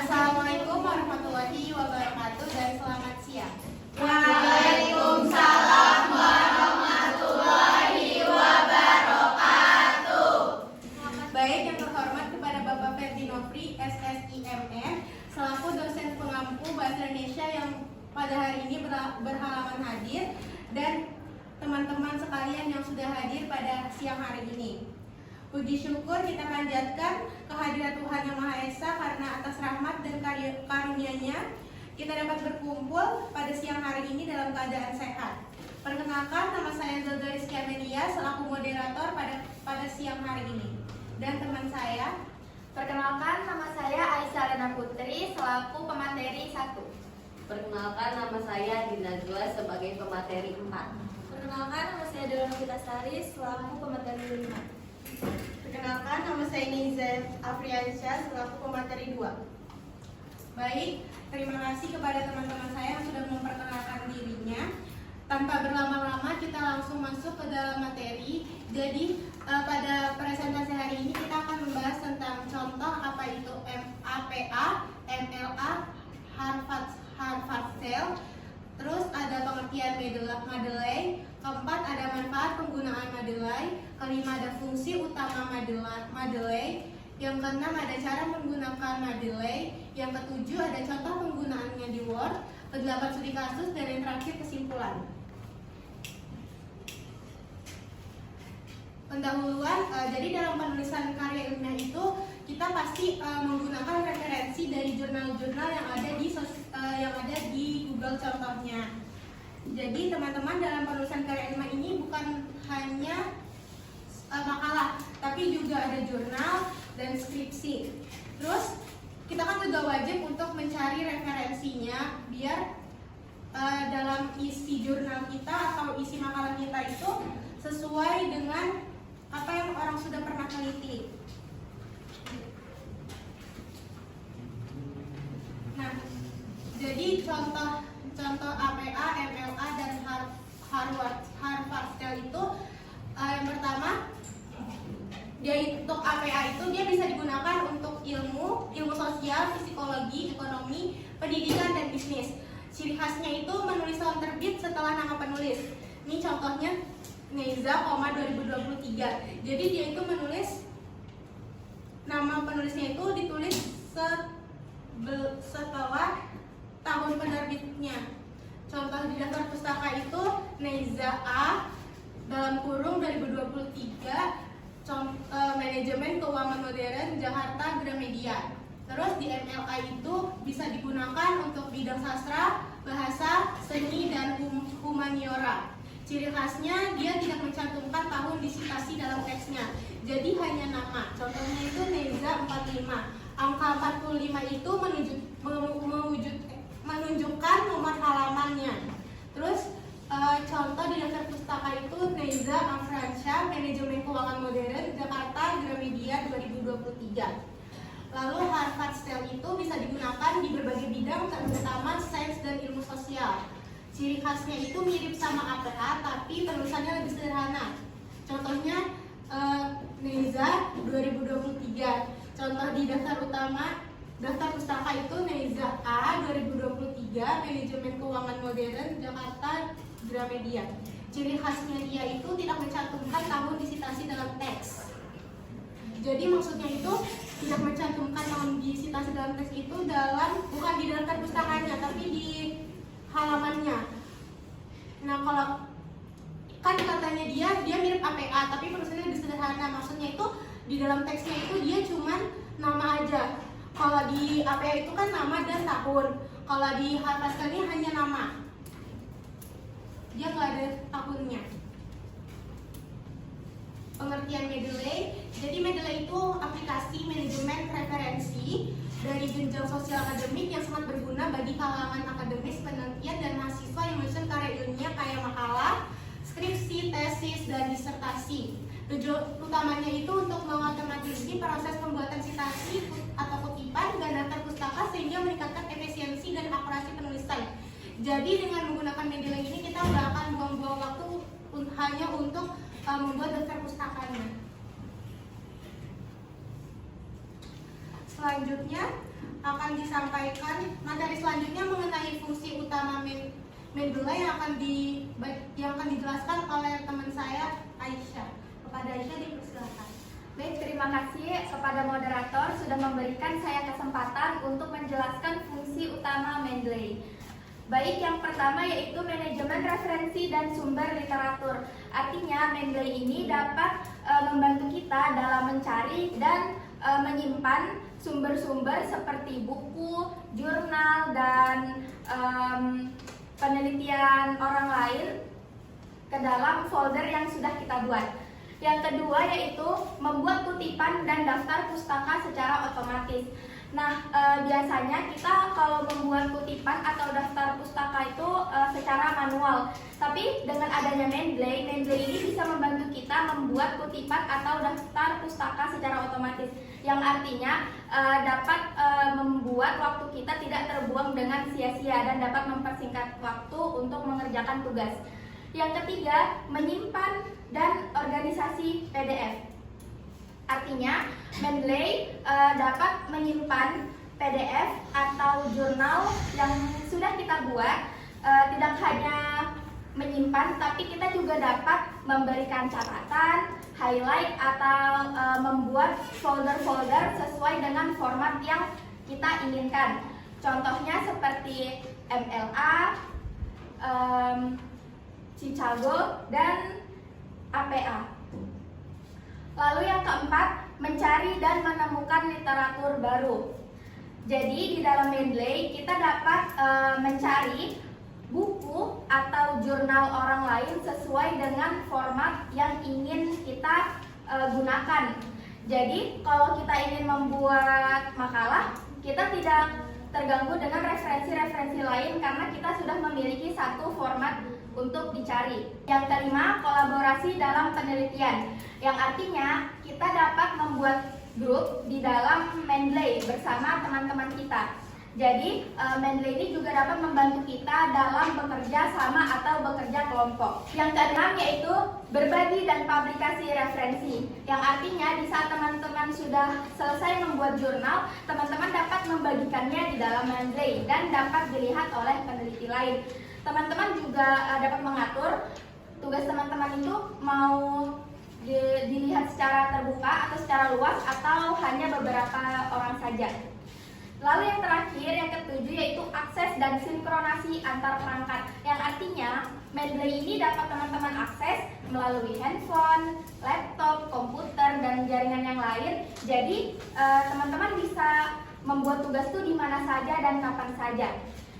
Assalamualaikum warahmatullahi wabarakatuh dan selamat siang. Waalaikumsalam warahmatullahi wabarakatuh. Baik, yang terhormat kepada Bapak Ferdi Nofri, SSIMN, selaku dosen pengampu Bahasa Indonesia yang pada hari ini berhalangan hadir, dan teman-teman sekalian yang sudah hadir pada siang hari ini. Puji syukur kita panjatkan kehadiran Tuhan Yang Maha Esa karena atas rahmat dan karunia-Nya kita dapat berkumpul pada siang hari ini dalam keadaan sehat. Perkenalkan, nama saya Zelda Rizky Amelia selaku moderator pada siang hari ini. Dan teman saya, Perkenalkan, nama saya Aisyah Rena Putri selaku pemateri 1. Perkenalkan, nama saya Dina Najwa sebagai pemateri 4. Perkenalkan, nama saya Dewa Novitasari selaku pemateri 5. perkenalkan nama saya Niza Afriansyah selaku pemateri 2. Baik, terima kasih kepada teman-teman saya yang sudah memperkenalkan dirinya. Tanpa berlama-lama kita langsung masuk ke dalam materi. Jadi pada presentasi hari ini kita akan membahas tentang contoh apa itu MAPA, MLA, Harvard Sale. Terus ada pengertian Madeley. Keempat ada manfaat penggunaan Madeley. Kelima ada fungsi utama Madeley. Yang keenam ada cara menggunakan Madeley. Yang ketujuh ada contoh penggunaannya di Word. Kedelapan studi kasus, dan yang terakhir kesimpulan. Pendahuluan, jadi dalam penulisan karya ilmiah itu kita pasti menggunakan referensi dari jurnal-jurnal yang ada di Google contohnya. Jadi teman-teman, dalam penulisan karya ilmiah ini bukan hanya makalah, tapi juga ada jurnal dan skripsi. Terus kita kan juga wajib untuk mencari referensinya biar dalam isi jurnal kita atau isi makalah kita itu sesuai dengan apa yang orang sudah pernah teliti. Nah, jadi contoh APA, MLA, dan Harvard Sale itu yang pertama, untuk APA itu dia bisa digunakan untuk ilmu sosial, psikologi, ekonomi, pendidikan, dan bisnis. Ciri khasnya itu menulis tahun terbit setelah nama penulis. Ini contohnya Neza, 2023. Jadi dia itu menulis nama penulisnya itu ditulis setelah tahun penerbitnya. Contoh di daftar pustaka itu Neza A dalam kurung 2023, manajemen keuangan modern Jakarta Gramedia. Terus di MLA itu bisa digunakan untuk bidang sastra, bahasa, seni, dan humaniora. Ciri khasnya dia tidak mencantumkan tahun disitasi dalam teksnya, jadi hanya nama. Contohnya itu Neza 45. Angka 45 itu menunjukkan nomor halamannya. Terus contoh di daftar pustaka itu Neza Afriansyah, manajemen keuangan modern Jakarta Gramedia 2023. Lalu Harvard Sale itu bisa digunakan di berbagai bidang, terutama sains dan ilmu sosial. Ciri khasnya itu mirip sama APA, tapi penulisannya lebih sederhana. Contohnya Neza 2023. Contoh di daftar pustaka itu Neza A 2023, manajemen keuangan modern Jakarta Gramedia. Ciri khasnya dia itu tidak mencantumkan tahun disitasi dalam teks. Jadi maksudnya itu tidak mencantumkan tahun disitasi dalam teks itu bukan di daftar pustakanya, tapi di halamannya. Nah, kalau kan katanya dia mirip APA, tapi penulisannya lebih sederhana. Maksudnya itu di dalam teksnya itu dia cuman nama aja. Kalau di APA itu kan nama dan tahun. Kalau di Harvard ini hanya nama. Dia nggak ada tahunnya. Pengertian Mendeley. Jadi Mendeley itu aplikasi manajemen referensi dari jenjang sosial akademik yang sangat berguna bagi kalangan akademis, penelitian, dan mahasiswa yang menyusun karya ilmiah kayak makalah, skripsi, tesis, dan disertasi. Tujuan utamanya itu untuk mengotomatisasi proses pembuatan citasi atau kutipan dan daftar pustaka sehingga meningkatkan efisiensi dan akurasi penulisan. Jadi dengan menggunakan Mendeley ini kita nggak akan buang-buang waktu hanya untuk membuat daftar pustakanya. Selanjutnya akan disampaikan materi selanjutnya mengenai fungsi utama Mendeley yang akan dijelaskan oleh teman saya Aisyah. Kepada Aisyah dipersilakan. Baik, terima kasih kepada moderator sudah memberikan saya kesempatan untuk menjelaskan fungsi utama Mendeley. Baik, yang pertama yaitu manajemen referensi dan sumber literatur. Artinya Mendeley ini dapat membantu kita dalam mencari dan menyimpan sumber-sumber seperti buku, jurnal, dan penelitian orang lain ke dalam folder yang sudah kita buat. Yang kedua yaitu membuat kutipan dan daftar pustaka secara otomatis. Nah, biasanya kita kalau membuat kutipan atau daftar pustaka itu secara manual. Tapi dengan adanya Mendeley ini bisa membantu kita membuat kutipan atau daftar pustaka secara otomatis. Yang artinya dapat membuat waktu kita tidak terbuang dengan sia-sia dan dapat mempersingkat waktu untuk mengerjakan tugas. Yang ketiga, menyimpan dan organisasi PDF. Artinya, Mendeley dapat menyimpan PDF atau jurnal yang sudah kita buat. Tidak hanya menyimpan, tapi kita juga dapat memberikan catatan, highlight, atau membuat folder-folder sesuai dengan format yang kita inginkan. Contohnya seperti MLA, Chicago, dan APA. Lalu yang keempat, mencari dan menemukan literatur baru. Jadi di dalam Mendeley kita dapat mencari buku atau jurnal orang lain sesuai dengan format yang ingin kita gunakan. Jadi kalau kita ingin membuat makalah, kita tidak terganggu dengan referensi-referensi lain karena kita sudah memiliki satu format untuk dicari. Yang kelima, kolaborasi dalam penelitian, yang artinya kita dapat membuat grup di dalam Mendeley bersama teman-teman kita. Jadi Mendeley ini juga dapat membantu kita dalam bekerja sama atau bekerja kelompok. Yang keenam yaitu berbagi dan publikasi referensi, yang artinya di saat teman-teman sudah selesai membuat jurnal, teman-teman dapat membagikannya di dalam Mendeley dan dapat dilihat oleh peneliti lain. Teman-teman juga dapat mengatur tugas teman-teman itu mau dilihat secara terbuka atau secara luas atau hanya beberapa orang saja. Lalu yang terakhir, yang ketujuh yaitu akses dan sinkronasi antar perangkat, yang artinya Mendeley ini dapat teman-teman akses melalui handphone, laptop, komputer, dan jaringan yang lain. Jadi teman-teman bisa membuat tugas itu di mana saja dan kapan saja.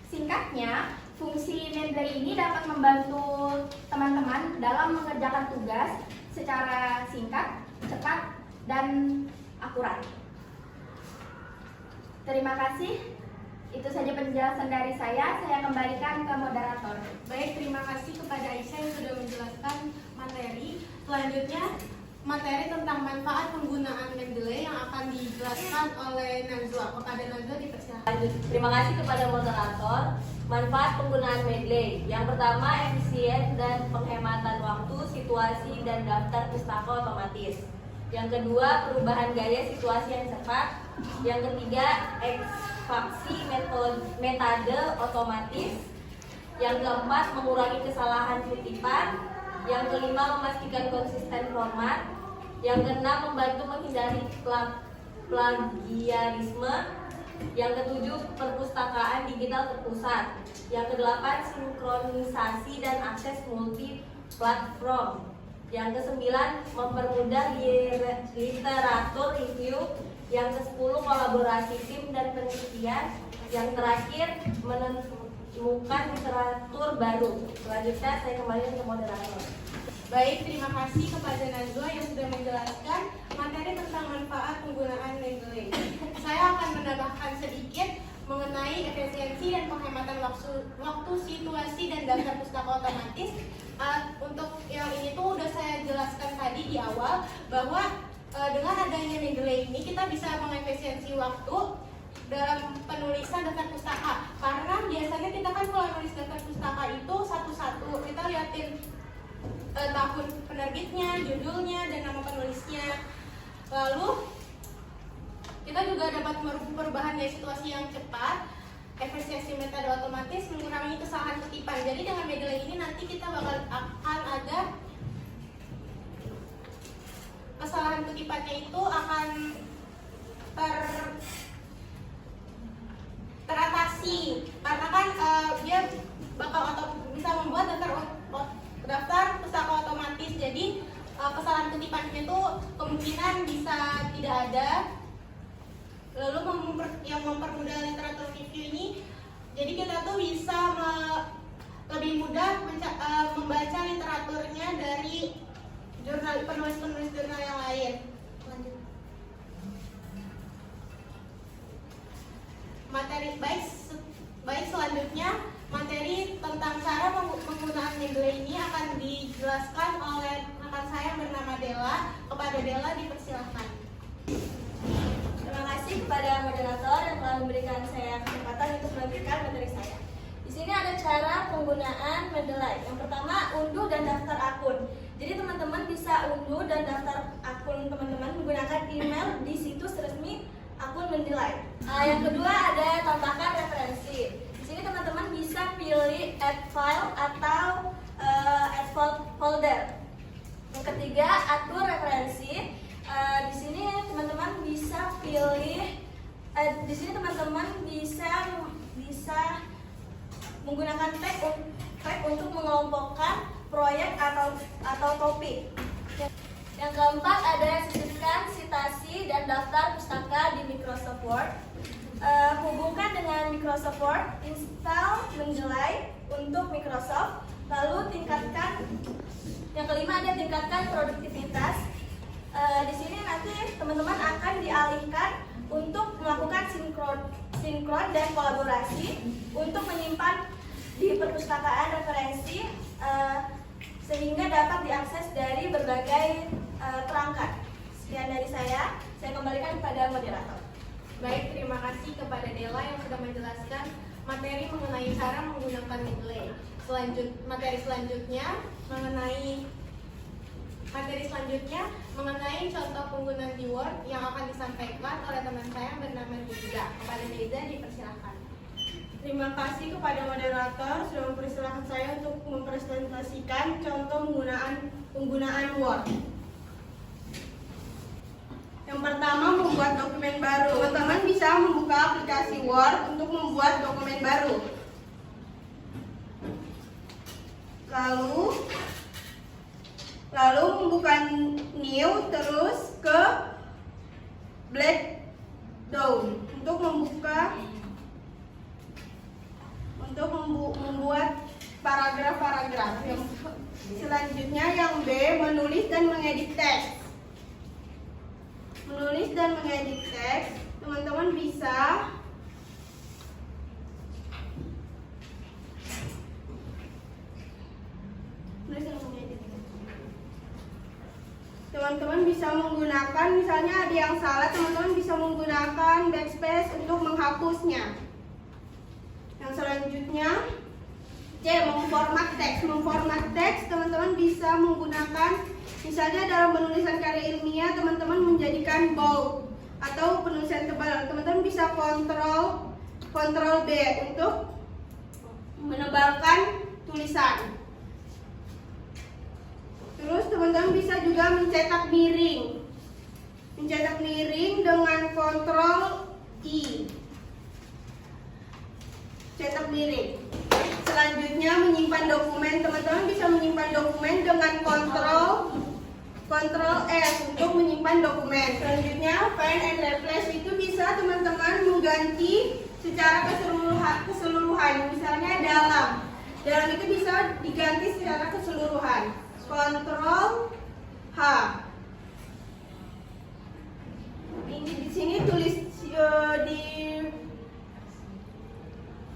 Singkatnya, fungsi Mendeley ini dapat membantu teman-teman dalam mengerjakan tugas secara singkat, cepat, dan akurat. Terima kasih. Itu saja penjelasan dari saya. Saya kembalikan ke moderator. Baik, terima kasih kepada Aisyah yang sudah menjelaskan materi. Selanjutnya, materi tentang manfaat penggunaan Mendeley yang akan dijelaskan oleh Najwa. Kepada Najwa dipersilakan. Terima kasih kepada moderator. Manfaat penggunaan Mendeley. Yang pertama, efisien dan penghematan waktu, situasi, dan daftar pustaka otomatis. Yang kedua, perubahan gaya situasi yang cepat. Yang ketiga, ekspaksi metode otomatis. Yang keempat, mengurangi kesalahan kutipan. Yang kelima, memastikan konsisten format. Yang keenam, membantu menghindari plagiarisme. Yang ketujuh, perpustakaan digital terpusat. Yang kedelapan, sinkronisasi dan akses multi platform. Yang kesembilan, mempermudah literatur review. Yang kesepuluh, kolaborasi tim dan penelitian. Yang terakhir, menemukan literatur baru. Selanjutnya saya kembali ke moderator. Baik, terima kasih kepada Najwa yang sudah menjelaskan materi tentang manfaat penggunaan Mendeley. Saya akan menambahkan sedikit mengenai efisiensi dan penghematan waktu, situasi, dan daftar pustaka otomatis. Untuk yang ini tuh udah saya jelaskan tadi di awal bahwa dengan adanya Mendeley ini kita bisa mengefisiensi waktu dalam penulisan daftar pustaka. Karena biasanya kita kan kalau nulis daftar pustaka itu satu-satu kita liatin tahun penerbitnya, judulnya, dan nama penulisnya. Lalu Kita juga dapat perubahan dari situasi yang cepat, efisiensi metode otomatis, mengurangi kesalahan kutipan. Jadi dengan Mendeley ini nanti kita akan ada kesalahan kutipannya itu akan teratasi karena kan dia bakal bisa membuat daftar pustaka otomatis. Jadi kesalahan kutipannya itu kemungkinan bisa tidak ada. Lalu yang mempermudah literatur review ini, jadi kita tuh bisa lebih mudah membaca literaturnya dari penulis-penulis jurnal yang lain. Lanjut. Materi baik selanjutnya, materi tentang cara penggunaan Mendeley ini akan dijelaskan oleh rekan saya yang bernama Della. Kepada Della dipersilahkan. Terima kasih kepada moderator yang telah memberikan saya kesempatan untuk melanjutkan materi saya. Di sini ada cara penggunaan Mendeley. Yang pertama, unduh dan daftar akun. Jadi teman-teman bisa unduh dan daftar akun teman-teman menggunakan email di situs resmi akun Mendeley. Yang kedua ada tambahkan referensi. Di sini teman-teman bisa pilih add file atau add folder. Yang ketiga, atur referensi. Di sini teman-teman bisa pilih. Di sini teman-teman bisa menggunakan tag untuk mengelompokkan proyek atau topik. Yang keempat ada sisipkan citasi dan daftar pustaka di Microsoft Word. Hubungkan dengan Microsoft Word, install Mendeley untuk Microsoft, lalu tingkatkan. Yang kelima ada tingkatkan produktivitas. Di sini nanti teman-teman akan dialihkan untuk melakukan sinkron dan kolaborasi untuk menyimpan di perpustakaan referensi sehingga dapat diakses dari berbagai perangkat. Sekian dari saya kembalikan kepada moderator. Baik, terima kasih kepada Della yang sudah menjelaskan materi mengenai cara menggunakan Mendeley. Materi selanjutnya mengenai contoh penggunaan di Word yang akan disampaikan oleh teman saya yang bernama Neiza. Kepada Neiza dipersilakan. Terima kasih kepada moderator sudah mempersilahkan saya untuk mempresentasikan contoh penggunaan Word. Yang pertama, membuat dokumen baru. Teman-teman bisa membuka aplikasi Word untuk membuat dokumen baru. Lalu membuka new, terus ke black down untuk membuat paragraf-paragraf. Selanjutnya yang B, menulis dan mengedit teks. Menulis dan mengedit teks, teman-teman bisa menggunakan, misalnya ada yang salah, teman-teman bisa menggunakan backspace untuk menghapusnya. Yang selanjutnya C, memformat teks. Memformat teks teman-teman bisa menggunakan, misalnya dalam penulisan karya ilmiah teman-teman menjadikan bold atau penulisan tebal. Teman-teman bisa kontrol B untuk menebalkan tulisan. Terus teman-teman bisa juga mencetak miring. Mencetak miring dengan kontrol I. Cetak miring. Selanjutnya menyimpan dokumen. Teman-teman bisa menyimpan dokumen dengan kontrol S untuk menyimpan dokumen. Selanjutnya find and replace itu bisa teman-teman mengganti secara keseluruhan. Misalnya dalam itu bisa diganti secara keseluruhan. Kontrol H. Ini di sini tulis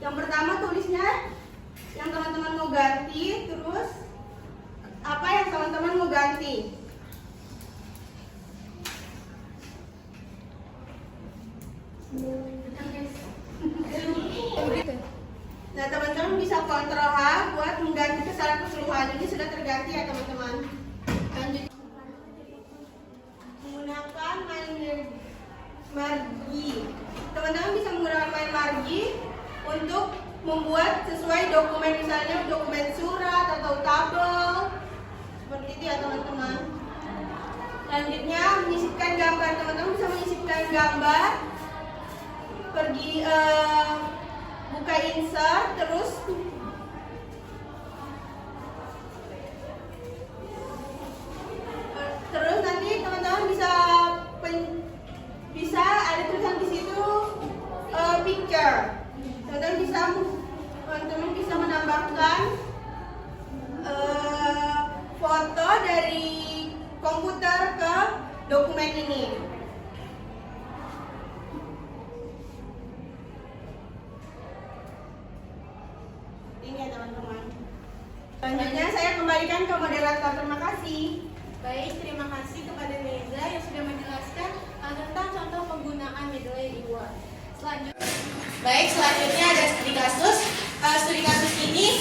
yang pertama tulisnya yang teman-teman mau ganti, terus apa yang teman-teman mau ganti. Nah, teman-teman bisa kontrol H buat mengganti secara keseluruhan. Ini sudah terganti ya teman-teman. Lanjut. Menggunakan margin lagi untuk membuat sesuai dokumen, misalnya dokumen surat atau tabel seperti itu ya teman-teman. Selanjutnya menyisipkan gambar, teman-teman bisa menyisipkan gambar, pergi buka insert, terus nanti teman-teman bisa ada tulisan di situ picture. Teman-teman bisa menambahkan foto dari komputer ke dokumen ini. Ini ya teman-teman. Selanjutnya saya kembalikan ke moderator. Terima kasih. Baik, terima kasih kepada Neza yang sudah menjelaskan tentang contoh penggunaan Mendeley di Word. Selanjutnya ada studi kasus. Studi kasus ini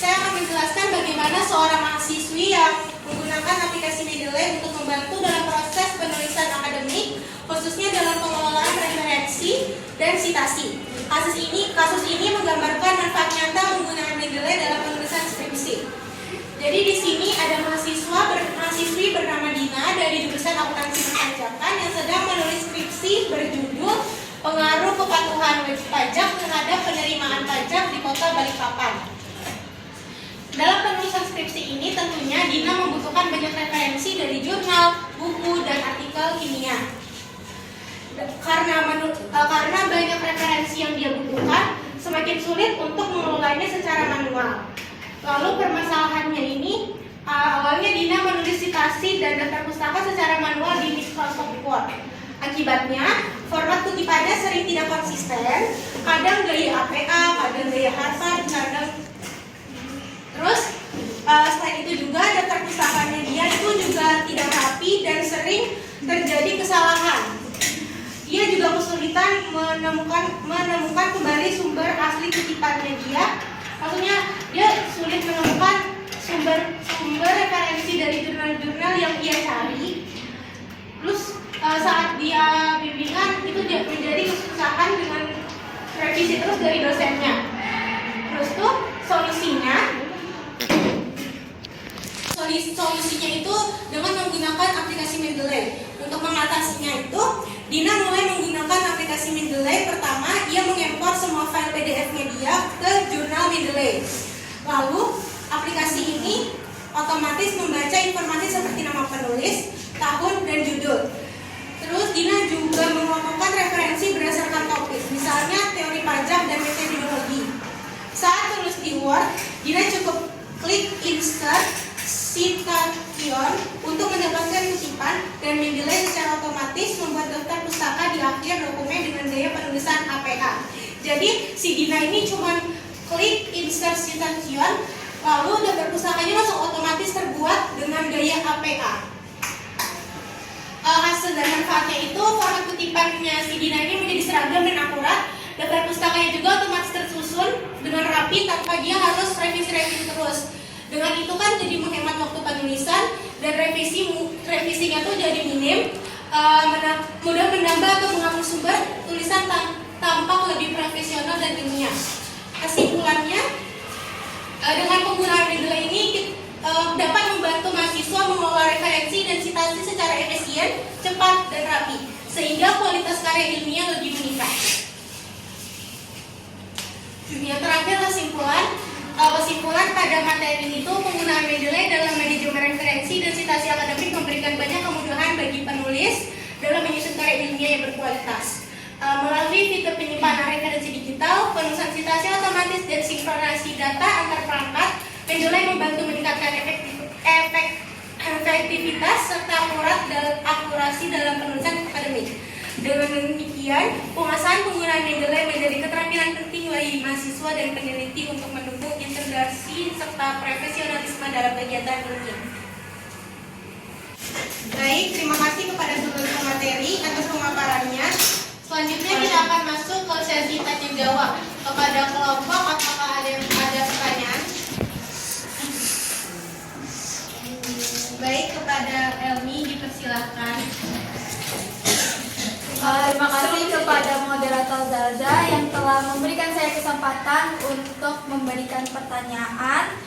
saya akan menjelaskan bagaimana seorang mahasiswi yang menggunakan aplikasi Mendeley untuk membantu dalam proses penulisan akademik, khususnya dalam pengelolaan referensi dan sitasi. Kasus ini menggambarkan manfaat nyata menggunakan Mendeley dalam penulisan skripsi. Jadi di sini ada mahasiswi bernama Dina dari jurusan akuntansi perpajakan yang sedang menulis skripsi berjudul Pengaruh Kepatuhan Wajib Pajak Terhadap Penerimaan Pajak di Kota Balikpapan. Dalam penulisan skripsi ini tentunya Dina membutuhkan banyak referensi dari jurnal, buku, dan artikel kimia. Karena banyak referensi yang dia butuhkan, semakin sulit untuk mengelolanya secara manual. Lalu permasalahannya ini, awalnya Dina menulis citasi dan daftar pustaka secara manual di Microsoft Word. Akibatnya, format kutipannya sering tidak konsisten, kadang gaya APA, kadang gaya Harvard, Terus, selain itu juga daftar pustakanya dia itu juga tidak rapi dan sering terjadi kesalahan. Dia juga kesulitan menemukan kembali sumber asli kutipannya dia. Maksudnya dia sulit menemukan sumber referensi dari jurnal-jurnal yang dia cari. Terus saat dia bimbingan itu dia menjadi kesusahan dengan revisi terus dari dosennya. Terus tuh solusinya itu dengan menggunakan aplikasi Mendeley. Untuk mengatasinya itu, Dina mulai menggunakan aplikasi Mendeley. Pertama, dia mengimpor semua file PDF-nya dia ke jurnal Mendeley. Lalu, aplikasi ini otomatis membaca informasi seperti nama penulis, tahun, dan judul. Terus, Dina juga mengelompokkan referensi berdasarkan topik, misalnya teori pajak dan metodologi. Saat tulis di Word, Dina cukup klik Insert Citation untuk mendapatkan kutipan, dan Mendeley secara otomatis membuat daftar pustaka di akhir dokumen dengan gaya penulisan APA. Jadi si Dina ini cuma klik Insert Citation, lalu daftar pustakanya langsung otomatis terbuat dengan gaya APA. Hasil dan manfaatnya itu format kutipannya si Dina ini menjadi seragam dan akurat. Daftar pustakanya juga otomatis tersusun dengan rapi tanpa dia harus revisi terus. Dengan itu kan jadi menghemat waktu penulisan dan revisinya tuh jadi minim, mudah menambah atau menghapus sumber tulisan tampak lebih profesional dan ilmiah. Kesimpulannya, dengan penggunaan Mendeley ini dapat membantu mahasiswa mengelola referensi dan citasi secara efisien, cepat, dan rapi, sehingga kualitas karya ilmiah lebih meningkat. Yang terakhir kesimpulan pada materi itu, penggunaan Mendeley dalam manajemen referensi dan citasi akademik memberikan banyak kemudahan bagi penulis dalam menyusun karya ilmiah yang berkualitas. Melalui fitur penyimpanan referensi digital, penulisan citasi otomatis, dan sinkronasi data antar perangkat, Mendeley membantu meningkatkan efektivitas serta akurasi dalam penulisan akademik. Dengan demikian, penguasaan penggunaan Mendeley menjadi keterampilan penting bagi mahasiswa dan peneliti untuk mendukung integrasi serta profesionalisme dalam kegiatan ilmiah. Baik, terima kasih kepada seluruh pemateri atas pemaparannya. Selanjutnya kita akan masuk ke sesi tanya jawab. Kepada kelompok, apakah ada pertanyaan? Baik, kepada Elmi dipersilahkan. Terima kasih kepada moderator Zaza yang telah memberikan saya kesempatan untuk memberikan pertanyaan.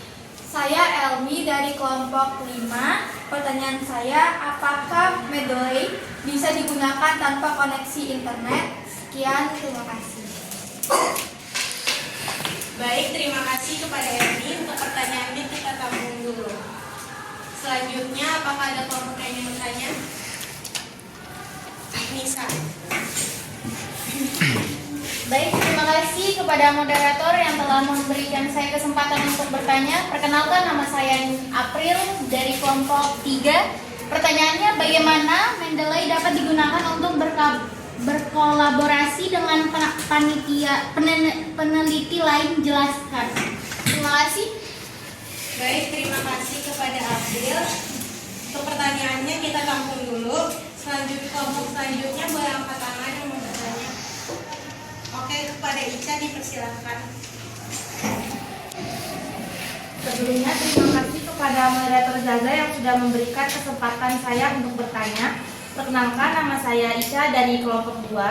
Saya Elmi dari kelompok 5. Pertanyaan saya, apakah Mendeley bisa digunakan tanpa koneksi internet? Sekian, terima kasih. Baik, terima kasih kepada Elmi. Untuk pertanyaannya kita tampung dulu. Selanjutnya, apakah ada kelompok yang ingin bertanya? Nisa. Baik, terima kasih kepada moderator yang telah memberikan saya kesempatan untuk bertanya. Perkenalkan, nama saya April dari kelompok 3. Pertanyaannya, bagaimana Mendeley dapat digunakan untuk berkolaborasi dengan peneliti lain? Jelaskan. Terima kasih. Baik, terima kasih kepada April. Untuk pertanyaannya kita tampung dulu. Kelompok selanjutnya boleh angkat tangan yang mau bertanya. Oke, kepada Ica dipersilakan. Sebelumnya terima kasih kepada moderator Zaza yang sudah memberikan kesempatan saya untuk bertanya. Perkenalkan, nama saya Ica dari kelompok 2.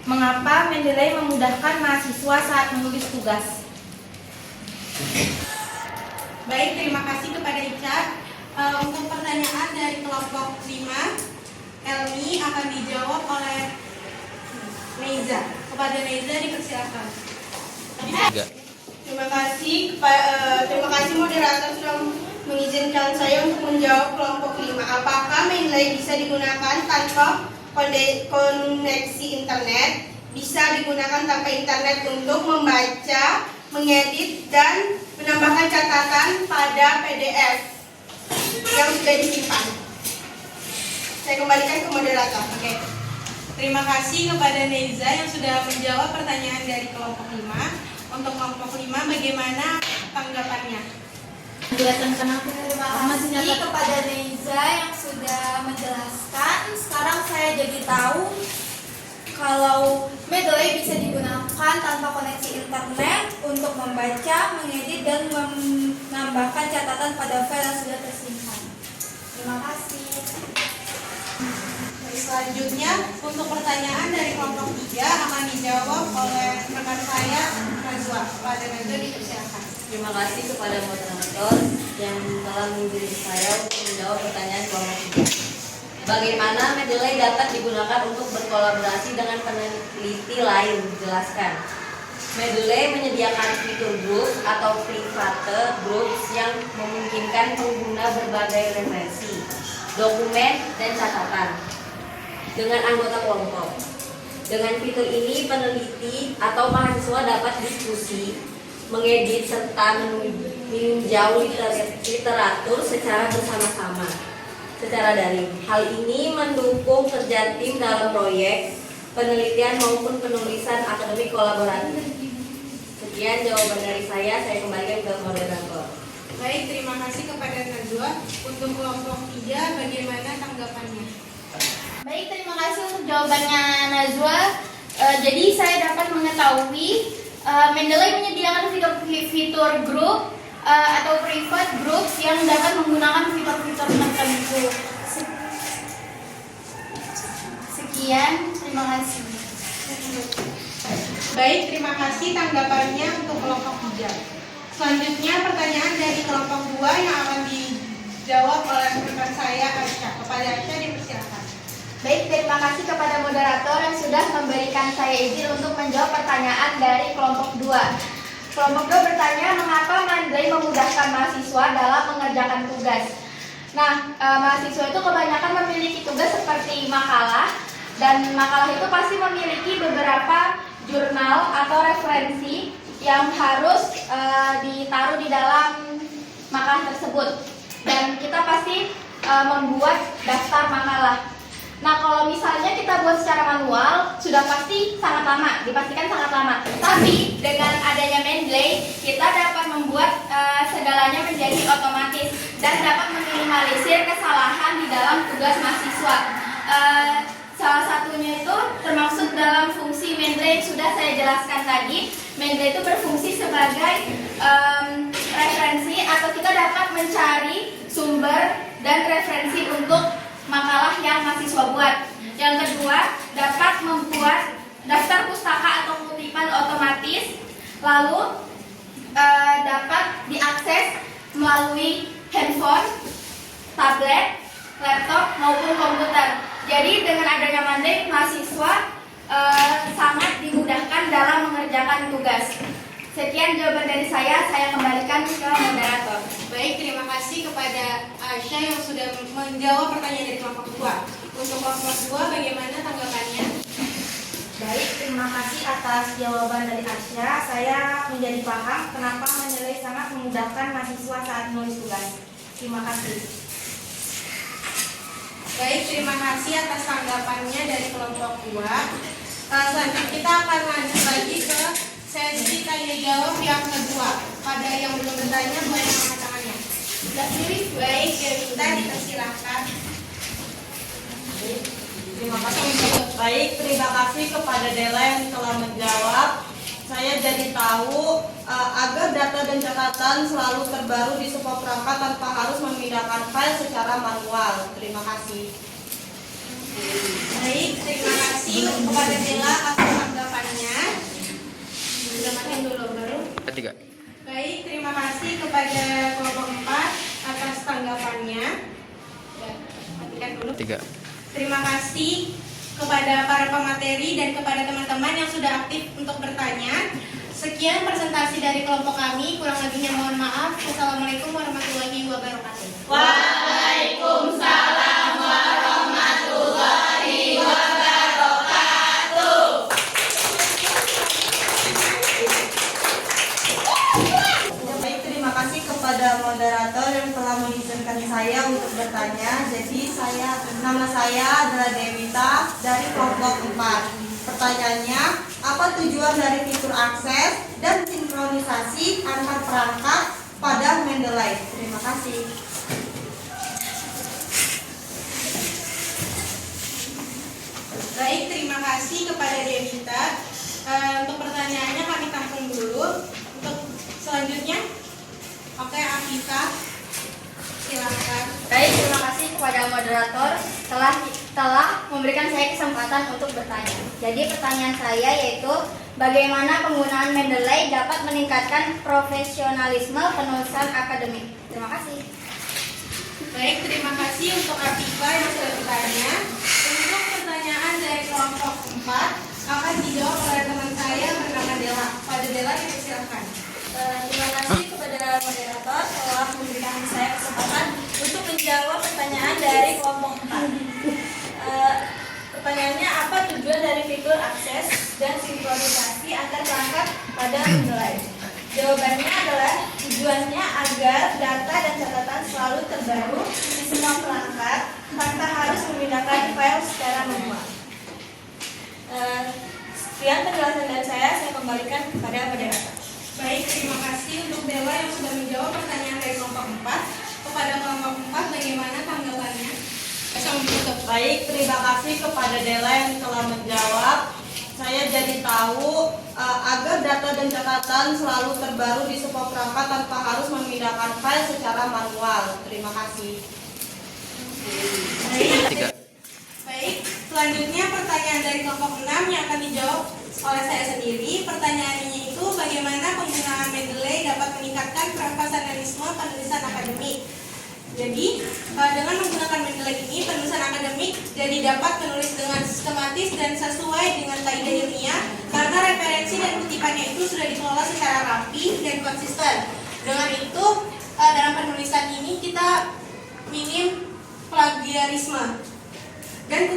Mengapa Mendeley memudahkan mahasiswa saat menulis tugas? Baik, terima kasih kepada Ica. Untuk pertanyaan dari kelompok 5, Elmi akan dijawab oleh Neiza. Kepada Neiza dipersilakan. Terima kasih moderator sudah mengizinkan saya untuk menjawab kelompok 5. Apakah Mendeley bisa digunakan tanpa koneksi internet? Bisa digunakan tanpa internet untuk membaca, mengedit, dan menambahkan catatan pada PDF yang sudah disimpan. Saya kembalikan ke moderator. Oke. Terima kasih kepada Neiza yang sudah menjawab pertanyaan dari kelompok 5. Untuk kelompok 5, bagaimana tanggapannya? Terima kasih kepada Neiza yang sudah menjelaskan. Sekarang saya jadi tahu kalau Mendeley bisa digunakan tanpa koneksi internet untuk membaca, mengedit, dan menambahkan catatan pada file yang sudah tersimpan. Terima kasih. Selanjutnya, untuk pertanyaan dari kelompok 3 akan dijawab oleh rekan saya, Najwa. Kepada Najwa dipersilakan. Terima kasih kepada moderator yang telah mengizinkan saya untuk menjawab pertanyaan kelompok 3. Bagaimana Mendeley dapat digunakan untuk berkolaborasi dengan peneliti lain? Jelaskan. Mendeley menyediakan fitur group atau private groups yang memungkinkan pengguna berbagai referensi, dokumen, dan catatan dengan anggota kelompok. Dengan fitur ini, peneliti atau mahasiswa dapat diskusi, mengedit, serta meninjau literatur secara bersama-sama, secara daring. Hal ini mendukung kerja tim dalam proyek, penelitian maupun penulisan akademik kolaboratif. Sekian jawaban dari saya kembalikan ke moderator. Baik, terima kasih kepada Najwa. Untuk kelompok 3, bagaimana tanggapannya? Baik, terima kasih untuk jawabannya Najwa. Jadi saya dapat mengetahui Mendeley menyediakan fitur grup atau private groups yang dapat menggunakan fitur-fitur tertentu. Sekian, terima kasih. Baik, terima kasih tanggapannya untuk kelompok 3. Selanjutnya pertanyaan dari kelompok 2 yang akan dijawab oleh rekan saya, Aisyah. Kepada Aisyah dipersilakan. Baik, terima kasih kepada moderator yang sudah memberikan saya izin untuk menjawab pertanyaan dari kelompok 2. Kelompok 2 bertanya, mengapa Mendeley memudahkan mahasiswa dalam mengerjakan tugas? Nah, mahasiswa itu kebanyakan memiliki tugas seperti makalah, dan makalah itu pasti memiliki beberapa jurnal atau referensi yang harus ditaruh di dalam makalah tersebut. Dan kita pasti membuat daftar makalah. Nah, kalau misalnya kita buat secara manual, sudah pasti sangat lama, dipastikan sangat lama. Tapi dengan adanya Mendeley, kita dapat membuat segalanya menjadi otomatis dan dapat meminimalisir kesalahan di dalam tugas mahasiswa. Salah satunya itu termasuk dalam fungsi Mendeley yang sudah saya jelaskan tadi. Mendeley itu berfungsi sebagai referensi atau kita dapat mencari sumber dan referensi untuk makalah yang mahasiswa buat. Yang kedua, dapat membuat daftar pustaka atau kutipan otomatis otomatis, lalu dapat diakses melalui handphone, tablet, laptop maupun komputer. Jadi dengan adanya Monday, mahasiswa sangat dimudahkan dalam mengerjakan tugas. Sekian jawaban dari saya kembalikan ke moderator. Baik, terima kasih kepada Aisyah yang sudah menjawab pertanyaan dari kelompok 2. Untuk kelompok 2, bagaimana tanggapannya? Baik, terima kasih atas jawaban dari Aisyah. Saya menjadi paham kenapa menilai sangat memudahkan mahasiswa saat menulis tugas. Terima kasih. Baik, terima kasih atas tanggapannya dari kelompok 2. Selanjutnya kita akan lanjut lagi ke sesi tanya jawab yang kedua. Pada yang belum bertanya boleh angkat tangannya. Sudah pilih? Baik, kita dipersilakan. Terima kasih. Baik, terima kasih kepada Dela yang telah menjawab. Saya jadi tahu agar data dan catatan selalu terbaru di sebuah perangkat tanpa harus memindahkan file secara manual. Terima kasih. Baik, terima kasih kepada Dela atas tanggapannya. Matiin dulu baru. Ketiga. Baik, terima kasih kepada kelompok 4 atas tanggapannya. Ya, matikan dulu. Tiga. Terima kasih kepada para pemateri dan kepada teman-teman yang sudah aktif untuk bertanya. Sekian presentasi dari kelompok kami. Kurang lebihnya mohon maaf. Wassalamualaikum warahmatullahi wabarakatuh. Waalaikumsalam warahmatullahi wabarakatuh. Baik, terima kasih kepada moderator yang telah mengizinkan saya untuk bertanya. Jadi nama saya adalah Dewita dari kelompok 4. Pertanyaannya, apa tujuan dari fitur akses dan sinkronisasi antar perangkat pada Mendeley? Terima kasih. Baik, terima kasih kepada Devita. Untuk pertanyaannya kami tampung dulu. Untuk selanjutnya, oke, Afifah, silakan. Baik, terima kasih kepada moderator telah memberikan saya kesempatan untuk bertanya. Jadi pertanyaan saya yaitu bagaimana penggunaan Mendeley dapat meningkatkan profesionalisme penulisan akademik. Terima kasih. Baik, terima kasih untuk Afifah yang sudah bertanya. Untuk pertanyaan dari kelompok 4 akan dijawab oleh teman saya bernama Dela. Pada Dela, silakan. Terima kasih kepada moderator telah memberikan saya kesempatan untuk menjawab pertanyaan dari kelompok 4. Pertanyaannya, apa tujuan dari fitur akses dan sinkronisasi antar perangkat pada Mendeley? Jawabannya adalah tujuannya agar data dan catatan selalu terbaru di semua perangkat tanpa harus memindahkan file secara manual. Sekian penjelasan dari saya kembalikan kepada moderator. Baik, terima kasih untuk Dela yang sudah menjawab pertanyaan dari kelompok 4. Kepada kelompok 4, bagaimana tanggapannya? Baik, terima kasih kepada Dela yang telah menjawab. Saya jadi tahu agar data dan catatan selalu terbaru di sebuah perangkat tanpa harus memindahkan file secara manual. Terima kasih. Baik, selanjutnya pertanyaan dari kelompok 6 yang akan dijawab oleh saya sendiri. Pertanyaannya itu bagaimana penggunaan Mendeley dapat meningkatkan profesionalisme penulisan akademik. Jadi, dengan menggunakan Mendeley ini, penulisan akademik jadi dapat menulis dengan sistematis dan sesuai dengan kaidah ilmiah karena referensi dan kutipannya itu sudah dikelola secara rapi dan konsisten. Dengan itu, dalam penulisan ini kita minim plagiarisme. Dan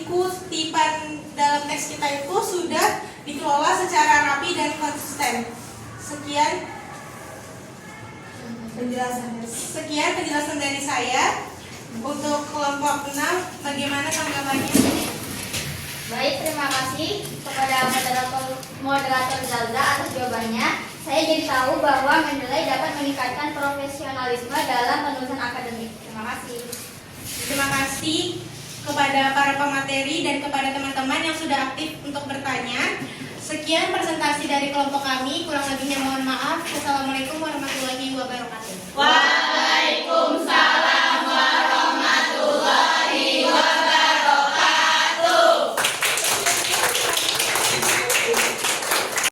kutipan dalam teks kita itu sudah dikelola secara rapi dan konsisten. Sekian penjelasan dari saya. Untuk kelompok 6, bagaimana tanggapannya? Baik, terima kasih kepada moderator Zalda atas jawabannya. Saya jadi tahu bahwa Mendeley dapat meningkatkan profesionalisme dalam penulisan akademik. Terima kasih. Terima kasih kepada para pemateri dan kepada teman-teman yang sudah aktif untuk bertanya. Sekian presentasi dari kelompok kami. Kurang lebihnya mohon maaf. Wassalamualaikum warahmatullahi wabarakatuh. Waalaikumsalam